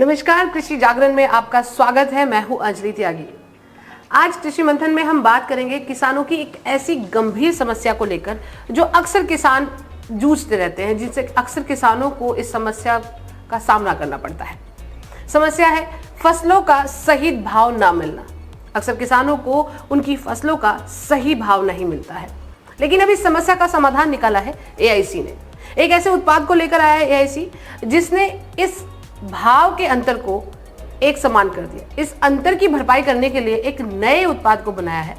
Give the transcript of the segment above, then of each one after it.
नमस्कार, कृषि जागरण में आपका स्वागत है। मैं हूं अंजलि त्यागी। आज कृषि मंथन में हम बात करेंगे किसानों की एक ऐसी गंभीर समस्या को लेकर जो अक्सर किसान जूझते रहते हैं, जिनसे अक्सर किसानों को इस समस्या का सामना करना पड़ता है। समस्या है फसलों का सही भाव ना मिलना। अक्सर किसानों को उनकी फसलों का सही भाव नहीं मिलता है, लेकिन अब इस समस्या का समाधान निकाला है एआईसी ने। एक ऐसे उत्पाद को लेकर आया है एआईसी जिसने इस भाव के अंतर को एक समान कर दिया। इस अंतर की भरपाई करने के लिए एक नए उत्पाद को बनाया है।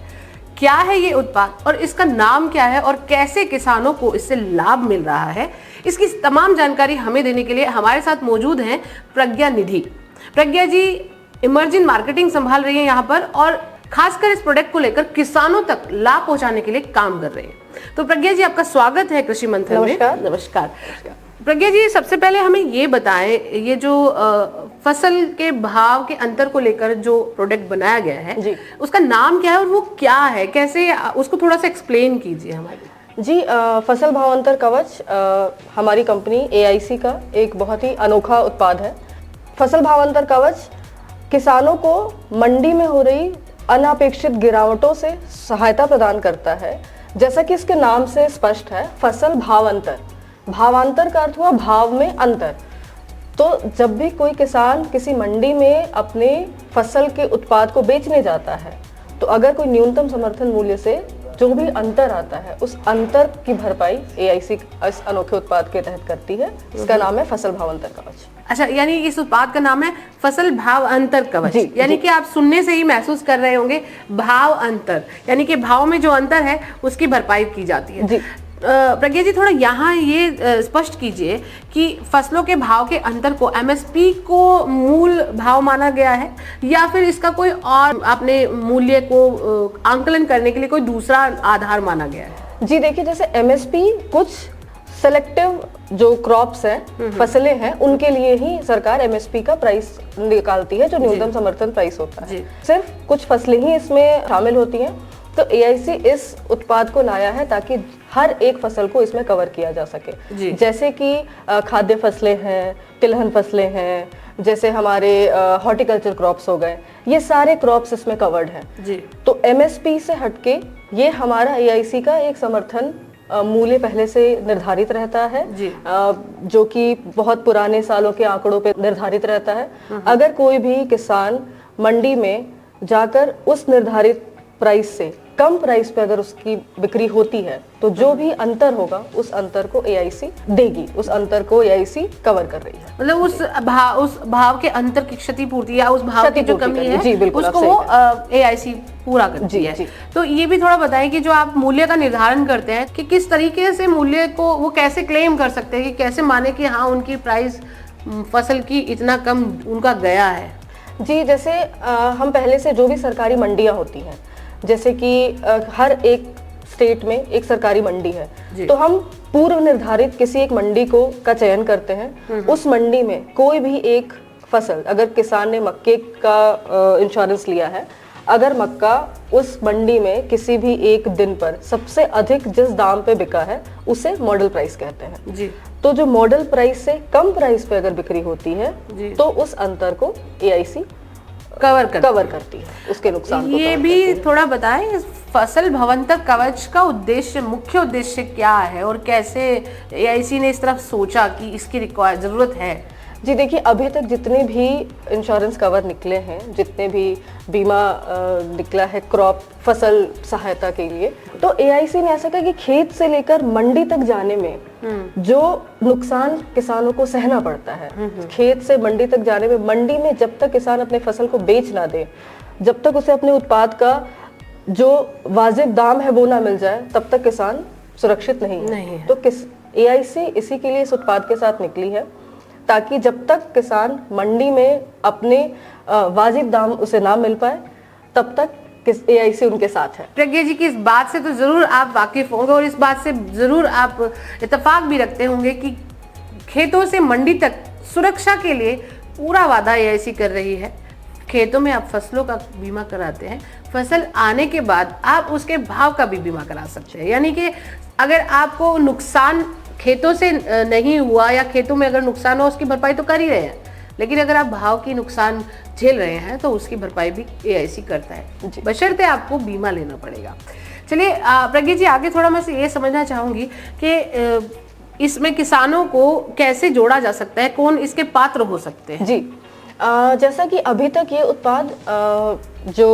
क्या है ये उत्पाद और इसका नाम क्या है और कैसे किसानों को इससे लाभ मिल रहा है, इसकी तमाम जानकारी हमें देने के लिए हमारे साथ मौजूद हैं प्रज्ञा निधि। प्रज्ञा जी इमर्जिंग मार्केटिंग संभाल रही है यहाँ पर और खासकर इस प्रोडक्ट को लेकर किसानों तक लाभ पहुंचाने के लिए काम कर रहे हैं। तो प्रज्ञा जी, आपका स्वागत है कृषि मंथन में। नमस्कार। प्रज्ञा जी, सबसे पहले हमें ये बताएं, ये जो फसल के भाव के अंतर को लेकर जो प्रोडक्ट बनाया गया है जी, उसका नाम क्या है और वो क्या है, कैसे, उसको थोड़ा सा एक्सप्लेन कीजिए हमारे। जी, फसल भाव अंतर कवच हमारी कंपनी एआईसी का एक बहुत ही अनोखा उत्पाद है। फसल भाव अंतर कवच किसानों को मंडी में हो रही अनापेक्षित गिरावटों से सहायता प्रदान करता है। जैसा कि इसके नाम से स्पष्ट है, फसल भावांतर, भावांतर का अर्थ हुआ भाव में अंतर। तो जब भी कोई किसान किसी मंडी में अपने फसल के उत्पाद को बेचने जाता है, तो अगर कोई न्यूनतम समर्थन मूल्य से जो भी अंतर आता है, उस अंतर की भरपाई एआईसी इस अनोखे उत्पाद के तहत करती है। इसका नाम है फसल भाव अंतर कवच। अच्छा, यानी इस उत्पाद का नाम है फसल भाव अंतर कवच। यानी कि आप सुनने से ही महसूस कर रहे होंगे भाव अंतर, यानी कि भाव में जो अंतर है उसकी भरपाई की जाती है। प्रज्ञा जी, थोड़ा यहाँ ये स्पष्ट कीजिए कि फसलों के भाव के अंतर को एमएसपी को मूल भाव माना गया है या फिर इसका कोई और आपने मूल्य को आंकलन करने के लिए कोई दूसरा आधार माना गया है? जी देखिए, जैसे एमएसपी कुछ सेलेक्टिव जो क्रॉप्स हैं, फसलें हैं, उनके लिए ही सरकार एमएसपी का प्राइस निकालती है, जो न्यूनतम समर्थन प्राइस होता है। सिर्फ कुछ फसलें ही इसमें शामिल होती हैं। तो एआईसी इस उत्पाद को लाया है ताकि हर एक फसल को इसमें कवर किया जा सके। जैसे कि खाद्य फसलें हैं, तिलहन फसलें हैं, जैसे हमारे हॉर्टिकल्चर क्रॉप्स हो गए, ये सारे क्रॉप्स इसमें कवर्ड हैं। तो एमएसपी से हटके ये हमारा एआईसी का एक समर्थन मूल्य पहले से निर्धारित रहता है, जो कि बहुत पुराने सालों के आंकड़ों पे निर्धारित रहता है। अगर कोई भी किसान मंडी में जाकर उस निर्धारित प्राइस से कम प्राइस पे अगर उसकी बिक्री होती है, तो जो भी अंतर होगा उस अंतर को एआईसी देगी, उस अंतर को एआईसी कवर कर रही है। मतलब उस भाव के अंतर की क्षतिपूर्ति या उस भाव की जो कमी है उसको वो एआईसी पूरा करती है। तो ये भी थोड़ा बताएं कि जो आप मूल्य का निर्धारण करते हैं कि किस तरीके से मूल्य को वो कैसे क्लेम कर सकते हैं, कि कैसे माने कि हाँ उनकी प्राइस फसल की इतना कम उनका गया है। जी, जैसे हम पहले से जो भी सरकारी मंडियां होती हैं, जैसे कि हर एक स्टेट में एक सरकारी मंडी है, तो हम पूर्व निर्धारित किसी एक मंडी का चयन करते हैं। उस मंडी में कोई भी एक फसल, अगर किसान ने मक्के का इंश्योरेंस लिया है, अगर मक्का उस मंडी में किसी भी एक दिन पर सबसे अधिक जिस दाम पे बिका है, उसे मॉडल प्राइस कहते हैं। तो जो मॉडल प्राइस से कम प्राइस पे अगर बिक्री होती है, तो उस अंतर को एआईसी कवर करती है, उसके नुकसान को। ये भी थोड़ा बताएं, फसल भावांतर कवच का उद्देश्य, मुख्य उद्देश्य क्या है और कैसे एआईसी ने इस तरफ सोचा कि इसकी जरूरत है? जी देखिए, अभी तक जितने भी इंश्योरेंस कवर निकले हैं, जितने भी बीमा निकला है क्रॉप फसल सहायता के लिए, तो एआईसी ने ऐसा कहा कि खेत से लेकर मंडी तक जाने में जो नुकसान किसानों को सहना पड़ता है, खेत से मंडी तक जाने में, मंडी में जब तक किसान अपने फसल को बेच ना दे, जब तक उसे अपने उत्पाद का जो वाजिब दाम है वो ना मिल जाए, तब तक किसान सुरक्षित नहीं है। तो एआईसी इसी के लिए इस उत्पाद के साथ निकली है, ताकि जब तक किसान मंडी में अपने वाजिब दाम उसे ना मिल पाए, तब तक एआईसी उनके साथ है। प्रज्ञा जी की इस बात से तो जरूर आप वाकिफ होंगे और इस बात से जरूर आप इत्तेफाक भी रखते होंगे कि खेतों से मंडी तक सुरक्षा के लिए पूरा वादा एआईसी कर रही है। खेतों में आप फसलों का बीमा कराते हैं, फसल आने के बाद आप उसके भाव का भी बीमा करा सकते हैं। यानी कि अगर आपको नुकसान खेतों से नहीं हुआ या खेतों में अगर नुकसान हो उसकी भरपाई तो कर ही रहे हैं, लेकिन अगर आप भाव की नुकसान झेल रहे हैं तो उसकी भरपाई भी AIC करता है, बशर्ते आपको बीमा लेना पड़ेगा। चलिए प्रज्ञा जी, आगे थोड़ा मैं ये समझना चाहूंगी कि इसमें किसानों को कैसे जोड़ा जा सकता है, कौन इसके पात्र हो सकते हैं? जी, जैसा कि अभी तक ये उत्पाद जो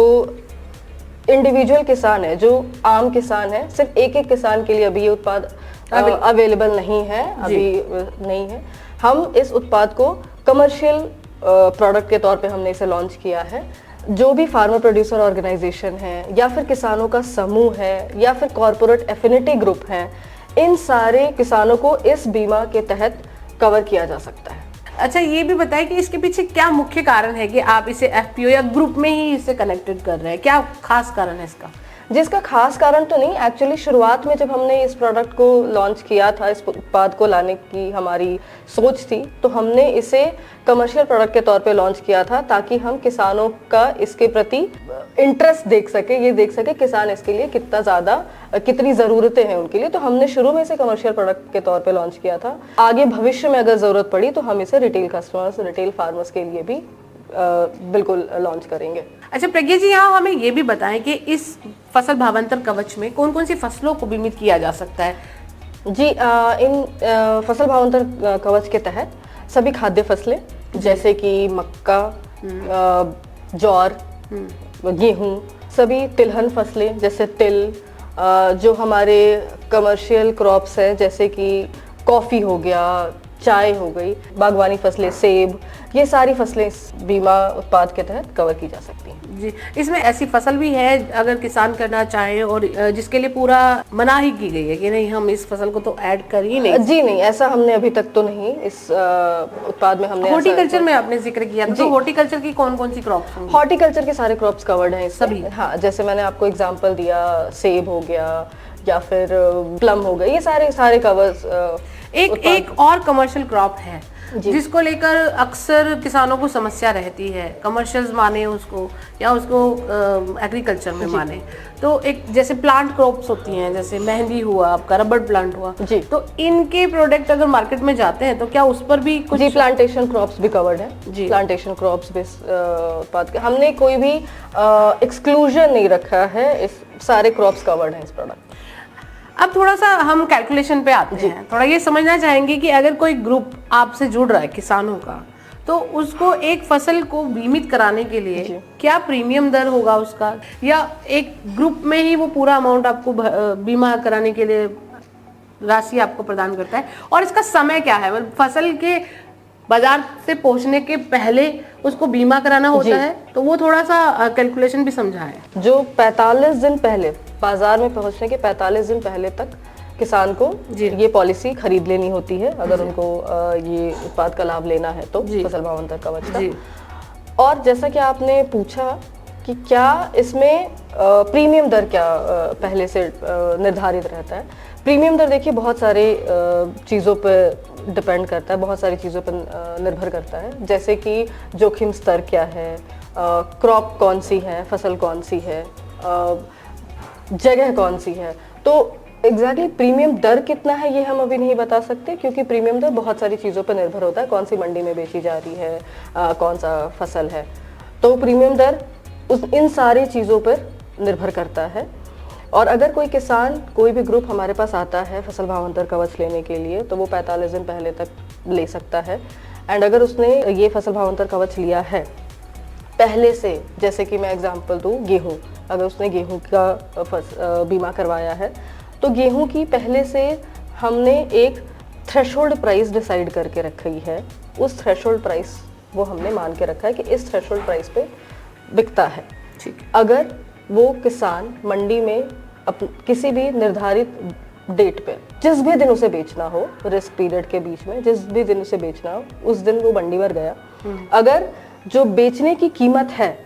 इंडिविजुअल किसान है, जो आम किसान है, सिर्फ एक एक किसान के लिए अभी ये उत्पाद अवेलेबल नहीं है, अभी नहीं है। हम इस उत्पाद को कमर्शियल प्रोडक्ट के तौर पे हमने इसे लॉन्च किया है। जो भी फार्मर प्रोड्यूसर ऑर्गेनाइजेशन है या फिर किसानों का समूह है या फिर कॉर्पोरेट एफिनिटी ग्रुप है, इन सारे किसानों को इस बीमा के तहत कवर किया जा सकता है। अच्छा, ये भी बताइए कि इसके पीछे क्या मुख्य कारण है कि आप इसे FPO या ग्रुप में ही इसे कनेक्टेड कर रहे हैं? क्या खास कारण है इसका? जिसका खास कारण तो नहीं, एक्चुअली शुरुआत में जब हमने इस प्रोडक्ट को लॉन्च किया था, इस उत्पाद को लाने की हमारी सोच थी, तो हमने इसे कमर्शियल प्रोडक्ट के तौर पे लॉन्च किया था ताकि हम किसानों का इसके प्रति इंटरेस्ट देख सके, ये देख सके किसान इसके लिए कितना ज़्यादा, कितनी ज़रूरतें हैं उनके लिए। तो हमने शुरू में इसे कमर्शियल प्रोडक्ट के तौर पे लॉन्च किया था। आगे भविष्य में अगर ज़रूरत पड़ी तो हम इसे रिटेल कस्टमर्स, रिटेल फार्मर्स के लिए भी बिल्कुल लॉन्च करेंगे। अच्छा प्रज्ञा जी, यहाँ हमें ये भी बताएं कि इस फसल भावांतर कवच में कौन कौन सी फसलों को बीमित किया जा सकता है? जी, इन फसल भावांतर कवच के तहत सभी खाद्य फसलें जैसे कि मक्का, ज्वार, गेहूं, सभी तिलहन फसलें जैसे तिल, जो हमारे कमर्शियल क्रॉप्स हैं जैसे कि कॉफ़ी हो गया, चाय हो गई, बागवानी फसलें, सेब, ये सारी फसलें इस बीमा उत्पाद के तहत कवर की जा सकती हैं। जी, इसमें ऐसी फसल भी है अगर किसान करना चाहे और जिसके लिए पूरा मनाही की गई है कि नहीं, हम इस फसल को तो ऐड कर ही नहीं? जी नहीं, ऐसा हमने अभी तक तो नहीं इस उत्पाद में हमने। हॉर्टिकल्चर में आपने जिक्र किया था, तो हॉर्टिकल्चर की कौन कौन सी क्रॉप्स होंगी? हॉर्टिकल्चर के सारे क्रॉप्स कवर्ड हैं सभी? हाँ, जैसे मैंने आपको एग्जांपल दिया, सेब हो गया या फिर प्लम हो गया, ये सारे कवर्स। एक और कमर्शियल क्रॉप है जिसको लेकर अक्सर किसानों को समस्या रहती है, कमर्शियल माने उसको या उसको एग्रीकल्चर में माने, तो एक जैसे प्लांट क्रॉप्स होती हैं, जैसे मेहंदी हुआ, आपका रबर प्लांट हुआ जी, तो इनके प्रोडक्ट अगर मार्केट में जाते हैं तो क्या उस पर भी कुछ? जी, प्लांटेशन क्रॉप्स भी कवर्ड है जी। प्लांटेशन क्रॉप्स भी उत्पाद के हमने कोई भी एक्सक्लूजन नहीं रखा है, इस सारे क्रॉप्स कवर्ड हैं इस प्रोडक्ट। अब थोड़ा सा हम कैलकुलेशन पे आते हैं, थोड़ा ये समझना चाहेंगे कि अगर कोई ग्रुप आपसे जुड़ रहा है किसानों का, तो उसको एक फसल को बीमित कराने के लिए क्या प्रीमियम दर होगा उसका, या एक ग्रुप में ही वो पूरा अमाउंट आपको बीमा कराने के लिए राशि आपको प्रदान करता है, और इसका समय क्या है? मतलब फसल के बाजार से पहुंचने के पहले उसको बीमा कराना होता है, तो वो थोड़ा सा कैलकुलेशन भी समझाएं। जो 45 दिन पहले, बाजार में पहुंचने के 45 दिन पहले तक किसान को ये पॉलिसी खरीद लेनी होती है अगर उनको ये उत्पाद का लाभ लेना है तो, फसल भावांतर कवच का। और जैसा कि आपने पूछा कि क्या इसमें प्रीमियम दर क्या पहले से निर्धारित रहता है। प्रीमियम दर देखिए बहुत सारे चीज़ों पर डिपेंड करता है, बहुत सारी चीज़ों पर निर्भर करता है, जैसे कि जोखिम स्तर क्या है, क्रॉप कौन सी है, फसल कौन सी है, जगह कौन सी है। तो एग्जैक्टली प्रीमियम दर कितना है ये हम अभी नहीं बता सकते, क्योंकि प्रीमियम दर बहुत सारी चीज़ों पर निर्भर होता है, कौन सी मंडी में बेची जा रही है, कौन सा फसल है। तो प्रीमियम दर इन सारी चीज़ों पर निर्भर करता है। और अगर कोई किसान, कोई भी ग्रुप हमारे पास आता है फसल भावांतर कवच लेने के लिए, तो वो 45 दिन पहले तक ले सकता है। एंड अगर उसने ये फसल भावांतर कवच लिया है पहले से, जैसे कि मैं एग्जांपल दूँ, गेहूं, अगर उसने गेहूं का बीमा करवाया है, तो गेहूं की पहले से हमने एक थ्रेशोल्ड प्राइस डिसाइड करके रखी है। उस थ्रेशोल्ड प्राइस वो हमने मान के रखा है कि इस थ्रेशोल्ड प्राइस पे बिकता है। ठीक, अगर वो किसान मंडी में किसी भी निर्धारित डेट पे, जिस भी दिन उसे बेचना हो, रिस्क पीरियड के बीच में जिस भी दिन उसे बेचना हो, उस दिन वो मंडी में गया, अगर जो बेचने की कीमत है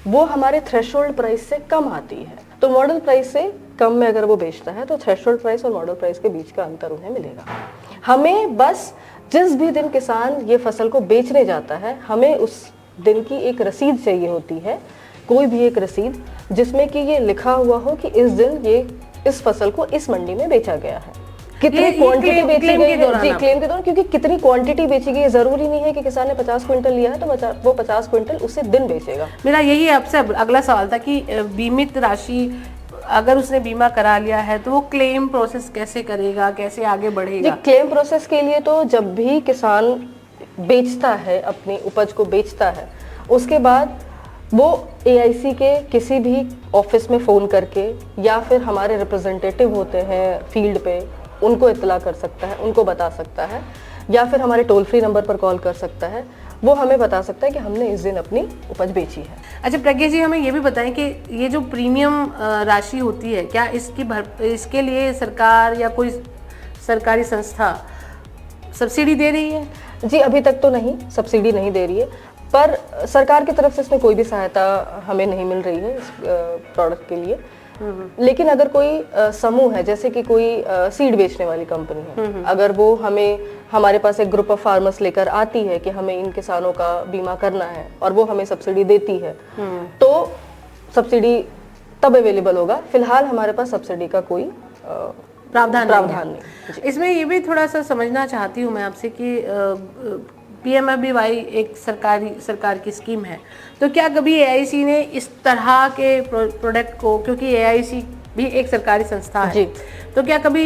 वो हमारे थ्रेशोल्ड प्राइस से कम आती है, तो मॉडल प्राइस से कम में अगर वो बेचता है, तो थ्रेशोल्ड प्राइस और मॉडल प्राइस के बीच का अंतर उन्हें मिलेगा। हमें बस जिस भी दिन किसान ये फसल को बेचने जाता है, हमें उस दिन की एक रसीद चाहिए होती है, कोई भी एक रसीद जिसमें कि ये लिखा हुआ हो कि इस दिन ये इस फसल को इस मंडी में बेचा गया है। कितनी क्वांटिटी बेची क्लेम गई के है दौरान जी, आप- क्लेम के दौरान, क्योंकि कितनी क्वांटिटी बेची गई है, जरूरी नहीं है कि किसान ने 50 क्विंटल लिया है तो वो 50 क्विंटल उसी दिन बेचेगा। मेरा यही आपसे अगला सवाल था कि बीमित राशि अगर उसने बीमा करा लिया है तो वो क्लेम प्रोसेस कैसे करेगा, कैसे आगे जी, बढ़ेगा? क्लेम प्रोसेस के लिए तो जब भी किसान बेचता है, अपनी उपज को बेचता है, उसके बाद वो एआईसी के किसी भी ऑफिस में फ़ोन करके या फिर हमारे रिप्रेजेंटेटिव होते हैं फील्ड पे, उनको इत्तला कर सकता है, उनको बता सकता है, या फिर हमारे टोल फ्री नंबर पर कॉल कर सकता है। वो हमें बता सकता है कि हमने इस दिन अपनी उपज बेची है। अच्छा प्रज्ञा जी, हमें ये भी बताएं कि ये जो प्रीमियम राशि होती है, क्या इसके लिए सरकार या कोई सरकारी संस्था सब्सिडी दे रही है? जी, अभी तक तो नहीं, सब्सिडी नहीं दे रही है, पर सरकार की तरफ से इसमें कोई भी सहायता हमें नहीं मिल रही है इस प्रोडक्ट के लिए। लेकिन अगर कोई समूह है, जैसे कि कोई सीड बेचने वाली कंपनी है, अगर वो हमारे पास एक ग्रुप ऑफ फार्मर्स लेकर आती है कि हमें इन किसानों का बीमा करना है और वो हमें सब्सिडी देती है, तो सब्सिडी तब अवेलेबल होगा। फिलहाल हमारे पास सब्सिडी का कोई प्रावधान नहीं। इसमें ये भी थोड़ा सा समझना चाहती हूँ मैं आपसे कि पीएमएफबीवाई एक सरकार की स्कीम है, तो क्या कभी एआईसी ने इस तरह के प्रोडक्ट को, क्योंकि एआईसी भी एक सरकारी संस्था है, तो क्या कभी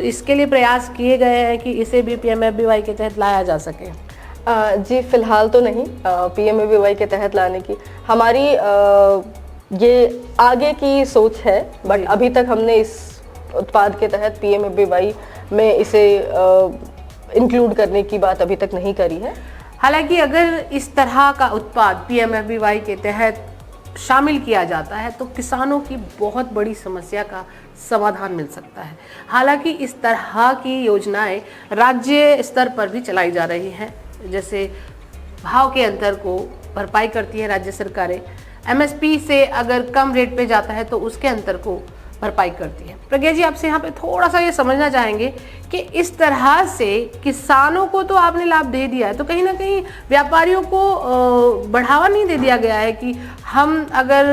इसके लिए प्रयास किए गए हैं कि इसे भी पीएमएफबीवाई के तहत लाया जा सके? जी, फिलहाल तो नहीं। पीएमएफबीवाई के तहत लाने की हमारी ये आगे की सोच है, बट अभी तक हमने इस उत्पाद के तहत पीएमएफबीवाई में इसे इंक्लूड करने की बात अभी तक नहीं करी है। हालांकि अगर इस तरह का उत्पाद पीएमएफबीवाई के तहत शामिल किया जाता है तो किसानों की बहुत बड़ी समस्या का समाधान मिल सकता है। हालांकि इस तरह की योजनाएं राज्य स्तर पर भी चलाई जा रही हैं, जैसे भाव के अंतर को भरपाई करती है राज्य सरकारें, एमएसपी से अगर कम रेट पे जाता है तो उसके अंतर को भरपाई करती है। प्रज्ञा जी, आपसे यहाँ पे थोड़ा सा ये समझना चाहेंगे कि इस तरह से किसानों को तो आपने लाभ दे दिया है, तो कहीं ना कहीं व्यापारियों को बढ़ावा नहीं दे दिया गया है कि हम अगर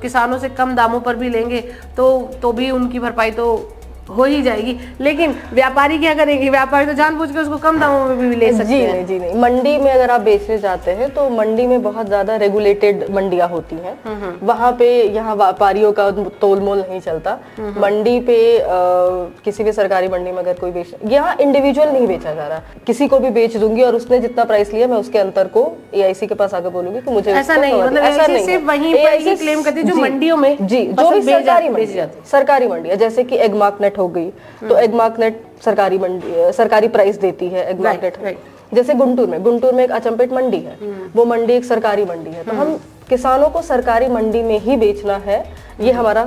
किसानों से कम दामों पर भी लेंगे तो भी उनकी भरपाई तो हो ही जाएगी, लेकिन व्यापारी क्या करेंगे? व्यापारी तो जानबूझ के उसको कम दामों में भी ले सकते हैं। जी नहीं, मंडी में अगर आप बेचने जाते हैं तो मंडी में बहुत ज्यादा रेगुलेटेड मंडियां होती हैं। वहां पे यहाँ व्यापारियों का तोल मोल नहीं चलता। मंडी पे किसी भी सरकारी मंडी में अगर कोई बेच, यहाँ इंडिविजुअल नहीं बेचा जा रहा, किसी को भी बेच दूंगी और उसने जितना प्राइस लिया मैं उसके अंतर को एआईसी के पास आकर बोलूंगी कि मुझे ऐसा नहीं, मतलब ऐसा नहीं सिर्फ वहीं पर ही क्लेम करती है जो मंडियों में, जी, जो भी सरकारी मंडी है, जैसे कि एगमार्क नेट हो गई, तो एगमार्क नेट सरकारी मंडी, सरकारी प्राइस देती है एगमार्क नेट। जैसे गुंटूर में एक अचंपेट मंडी है, वो मंडी एक सरकारी मंडी है, तो हम किसानों को सरकारी मंडी में ही बेचना है, ये हमारा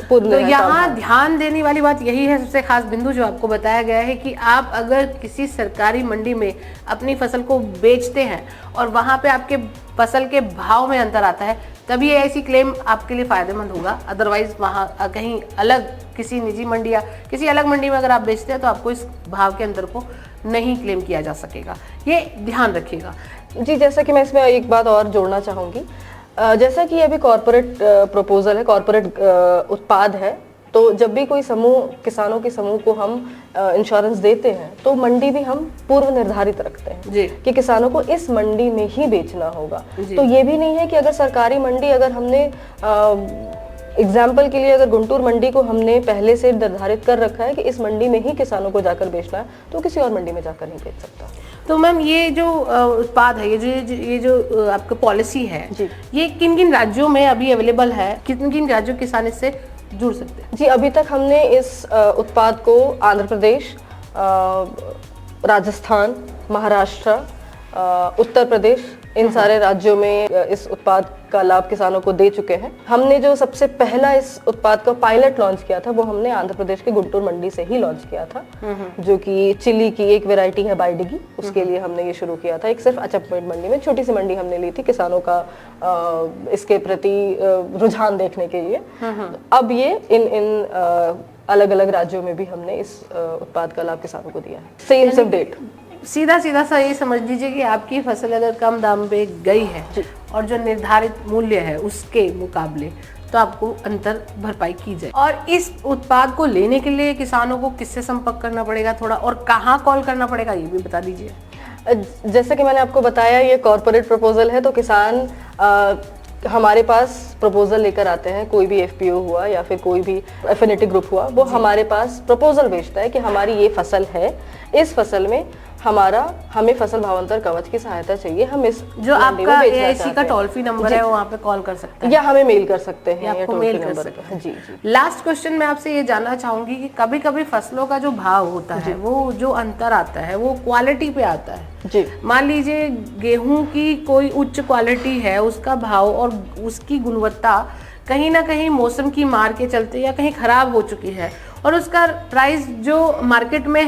पूर्ण। तो यहाँ ध्यान देने वाली बात यही है, सबसे खास बिंदु जो आपको बताया गया है कि आप अगर किसी सरकारी मंडी में अपनी फसल को बेचते हैं और वहाँ पे आपके फसल के भाव में अंतर आता है, तभी ऐसी क्लेम आपके लिए फायदेमंद होगा। अदरवाइज वहाँ कहीं अलग किसी निजी मंडी या किसी अलग मंडी में अगर आप बेचते हैं तो आपको इस भाव के अंतर को नहीं क्लेम किया जा सकेगा, ये ध्यान रखिएगा। जी, जैसा कि मैं इसमें एक बात और जोड़ना चाहूँगी, जैसा कि अभी कॉर्पोरेट प्रपोजल है, कॉर्पोरेट उत्पाद है, तो जब भी कोई समूह, किसानों के समूह को हम इंश्योरेंस देते हैं तो मंडी भी हम पूर्व निर्धारित रखते हैं कि किसानों को इस मंडी में ही बेचना होगा। तो ये भी नहीं है कि अगर सरकारी मंडी, अगर हमने एग्जाम्पल के लिए अगर गुंटूर मंडी को हमने पहले से निर्धारित कर रखा है कि इस मंडी में ही किसानों को जाकर बेचना है, तो किसी और मंडी में जाकर नहीं बेच सकता। तो मैम, ये जो उत्पाद है, ये जो आपका पॉलिसी है, ये किन किन राज्यों में अभी अवेलेबल है? किन किन राज्यों के किसान इससे जुड़ सकते हैं? जी, अभी तक हमने इस उत्पाद को आंध्र प्रदेश, राजस्थान, महाराष्ट्र, उत्तर प्रदेश, इन सारे राज्यों में इस उत्पाद का लाभ किसानों को दे चुके हैं। हमने जो सबसे पहला इस उत्पाद का पायलट लॉन्च किया था वो हमने आंध्र प्रदेश के गुंटूर मंडी से ही लॉन्च किया था, जो कि चिली की एक वैरायटी है बाइडिगी, उसके लिए हमने ये शुरू किया था। एक सिर्फ अचंपेट मंडी में, छोटी सी मंडी हमने ली थी किसानों का इसके प्रति रुझान देखने के लिए। अब ये इन अलग अलग राज्यों में भी हमने इस उत्पाद का लाभ किसानों को दिया है। सेम डेट सीधा सा ये समझ लीजिए कि आपकी फसल अगर कम दाम पे गई है और जो निर्धारित मूल्य है उसके मुकाबले, तो आपको अंतर भरपाई की जाए। और इस उत्पाद को लेने के लिए किसानों को किससे संपर्क करना पड़ेगा थोड़ा, और कहाँ कॉल करना पड़ेगा ये भी बता दीजिए। जैसे कि मैंने आपको बताया, ये कॉर्पोरेट प्रपोजल है, तो किसान हमारे पास प्रपोजल लेकर आते हैं। कोई भी एफपीओ हुआ या फिर कोई भी एफिनिटी ग्रुप हुआ, वो हमारे पास प्रपोजल भेजता है कि हमारी ये फसल है, इस फसल में हमें फसल भावांतर कवच की सहायता चाहिए, हम इस जो आपका एआईसी का टोल फ्री नंबर है वो वहाँ पे कॉल कर सकते हैं या हमें मेल कर सकते हैं, आपको मेल कर सकते हैं। जी। लास्ट क्वेश्चन मैं आपसे ये जानना चाहूंगी कि कभी कभी फसलों का जो भाव होता है, वो जो अंतर आता है वो क्वालिटी पे आता है जी। मान लीजिए गेहूं की कोई उच्च क्वालिटी है, उसका भाव और उसकी गुणवत्ता कहीं ना कहीं मौसम की मार के चलते या कहीं खराब हो चुकी है, और उसका प्राइस जो मार्केट में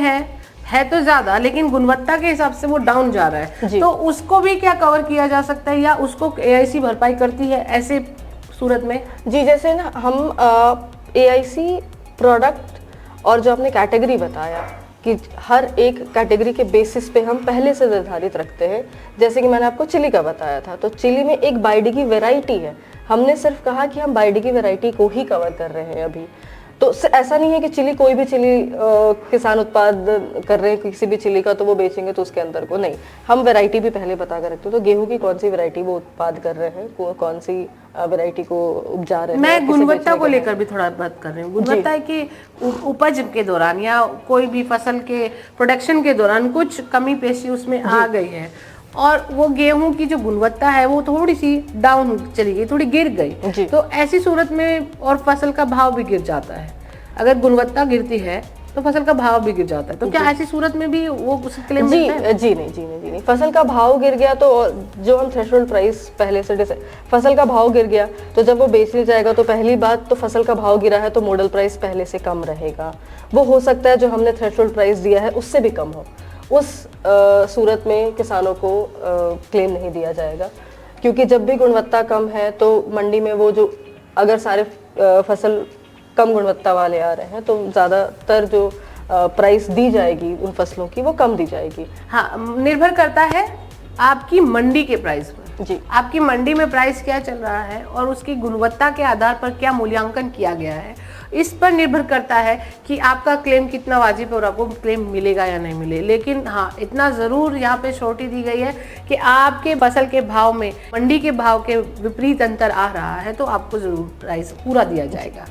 है तो ज्यादा, लेकिन गुणवत्ता के हिसाब से वो डाउन जा रहा है, तो उसको भी क्या कवर किया जा सकता है या उसको एआईसी भरपाई करती है ऐसे सूरत में? जी, जैसे ना हम एआईसी प्रोडक्ट और जो आपने कैटेगरी बताया कि हर एक कैटेगरी के बेसिस पे हम पहले से निर्धारित रखते हैं। जैसे कि मैंने आपको चिली का बताया था, तो चिली में एक बाइडी की वैरायटी है, हमने सिर्फ कहा कि हम बाइडी की वैरायटी को ही कवर कर रहे हैं अभी। तो ऐसा नहीं है कि चिली कोई भी चिली किसान उत्पाद कर रहे हैं किसी भी चिली का तो वो बेचेंगे तो उसके अंदर को नहीं, हम वैरायटी भी पहले बता कर रखते हैं। तो गेहूं की कौन सी वैरायटी वो उत्पाद कर रहे हैं, कौन सी वैरायटी को उपजा रहे हैं। मैं गुणवत्ता को लेकर भी थोड़ा बात कर रही हूँ। गुणवत्ता है कि उपज के दौरान या कोई भी फसल के प्रोडक्शन के दौरान कुछ कमी पेशी उसमें आ गई है और वो गेहूं की जो गुणवत्ता है वो थोड़ी सी डाउन चली गई, थोड़ी गिर गई, तो ऐसी सूरत में और फसल का भाव भी गिर जाता है। अगर गुणवत्ता गिरती है तो फसल का भाव भी गिर जाता है, तो क्या ऐसी सूरत में भी वो उसे क्लेम मिलता है? जी नहीं, फसल का भाव गिर गया तो जो हम थ्रेशोल्ड प्राइस पहले से फसल का भाव गिर गया तो जब वो बेचने जाएगा तो पहली बात तो फसल का भाव गिरा है तो मॉडल प्राइस पहले से कम रहेगा। वो हो सकता है जो हमने थ्रेशोल्ड प्राइस दिया है उससे भी कम हो, उस सूरत में किसानों को क्लेम नहीं दिया जाएगा, क्योंकि जब भी गुणवत्ता कम है तो मंडी में वो जो अगर सारे फसल कम गुणवत्ता वाले आ रहे हैं तो ज़्यादातर जो प्राइस दी जाएगी उन फसलों की वो कम दी जाएगी। हाँ, निर्भर करता है आपकी मंडी के प्राइस पर। जी, आपकी मंडी में प्राइस क्या चल रहा है और उसकी गुणवत्ता के आधार पर क्या मूल्यांकन किया गया है, इस पर निर्भर करता है कि आपका क्लेम कितना वाजिब है और आपको क्लेम मिलेगा या नहीं मिले। लेकिन हाँ, इतना ज़रूर यहाँ पे छोटी दी गई है कि आपके फसल के भाव में मंडी के भाव के विपरीत अंतर आ रहा है तो आपको ज़रूर प्राइस पूरा दिया जाएगा।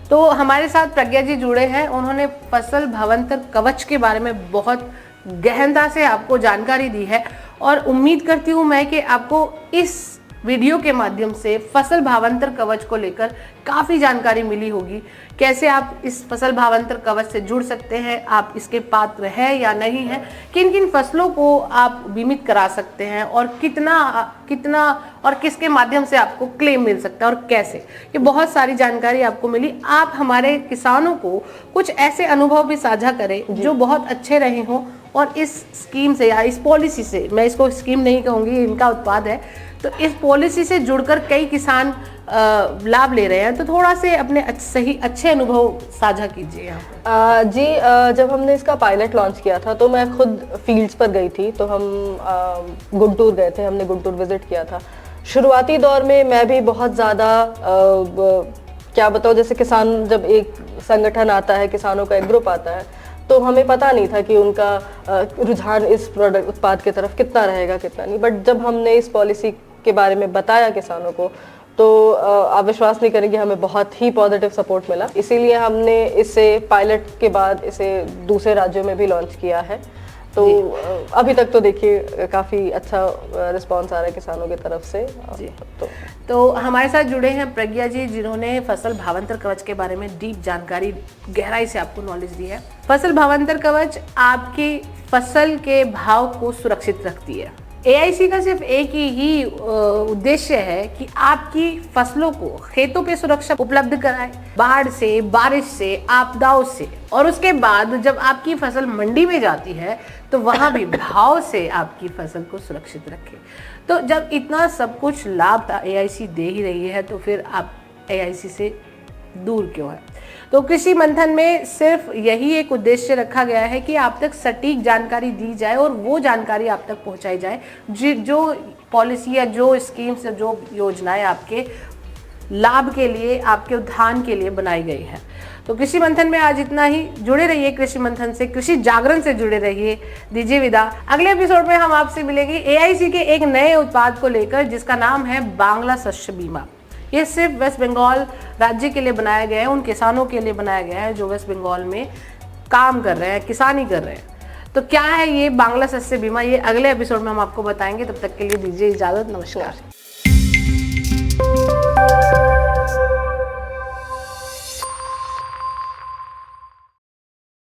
तो हमारे साथ प्रज्ञा जी जुड़े हैं, उन्होंने फसल भावांतर कवच के बारे में बहुत गहनता से आपको जानकारी दी है और उम्मीद करती हूँ मैं कि आपको इस वीडियो के माध्यम से फसल भावांतर कवच को लेकर काफ़ी जानकारी मिली होगी। कैसे आप इस फसल भावांतर कवच से जुड़ सकते हैं, आप इसके पात्र है या नहीं है, किन किन फसलों को आप बीमित करा सकते हैं और कितना और किसके माध्यम से आपको क्लेम मिल सकता है और कैसे, ये बहुत सारी जानकारी आपको मिली। आप हमारे किसानों को कुछ ऐसे अनुभव भी साझा करें जो बहुत अच्छे रहे हों और इस स्कीम से या इस पॉलिसी से, मैं इसको स्कीम नहीं कहूँगी, इनका उत्पाद है, तो इस पॉलिसी से जुड़कर कई किसान लाभ ले रहे हैं, तो थोड़ा से अपने अच्छे अनुभव साझा कीजिए यहाँ पे। जी, जब हमने इसका पायलट लॉन्च किया था तो मैं खुद फील्ड्स पर गई थी, तो हम गुंटूर गए थे, हमने गुंटूर विजिट किया था। शुरुआती दौर में मैं भी बहुत ज़्यादा क्या बताऊँ, जैसे किसान जब एक संगठन आता है, किसानों का एक ग्रुप आता है, तो हमें पता नहीं था कि उनका रुझान इस प्रोडक्ट उत्पाद की तरफ कितना रहेगा कितना नहीं। बट जब हमने इस पॉलिसी के बारे में बताया किसानों को तो आप विश्वास नहीं करेंगे, हमें बहुत ही पॉजिटिव सपोर्ट मिला। इसीलिए हमने इसे पायलट के बाद इसे दूसरे राज्यों में भी लॉन्च किया है। तो अभी तक तो देखिए काफ़ी अच्छा रिस्पांस आ रहा है किसानों की तरफ से। तो हमारे साथ जुड़े हैं प्रज्ञा जी, जिन्होंने फसल भावांतर कवच के बारे में डीप जानकारी, गहराई से आपको नॉलेज दी है। फसल भावांतर कवच आपकी फसल के भाव को सुरक्षित रखती है। एआईसी का सिर्फ एक ही उद्देश्य है कि आपकी फसलों को खेतों पे सुरक्षा उपलब्ध कराए, बाढ़ से, बारिश से, आपदाओं से, और उसके बाद जब आपकी फसल मंडी में जाती है तो वहां भी भाव से आपकी फसल को सुरक्षित रखे। तो जब इतना सब कुछ लाभ एआईसी दे ही रही है तो फिर आप एआईसी से दूर क्यों है? तो कृषि मंथन में सिर्फ यही एक उद्देश्य रखा गया है कि आप तक सटीक जानकारी दी जाए और वो जानकारी आप तक पहुंचाई जाए जो पॉलिसी या जो स्कीम्स या जो योजनाएं आपके लाभ के लिए, आपके उत्थान के लिए बनाई गई है। तो कृषि मंथन में आज इतना ही। जुड़े रहिए कृषि मंथन से, कृषि जागरण से जुड़े रहिए। दीजिए विदा। अगले एपिसोड में हम आपसे मिलेंगे AIC के एक नए उत्पाद को लेकर जिसका नाम है बांग्ला शस्य बीमा। ये सिर्फ वेस्ट बंगाल राज्य के लिए बनाया गया है, उन किसानों के लिए बनाया गया है जो वेस्ट बंगाल में काम कर रहे हैं, किसानी कर रहे हैं। तो क्या है ये बांग्ला शस्य बीमा, ये अगले एपिसोड में हम आपको बताएंगे। तब तक के लिए दीजिए इजाजत। नमस्कार।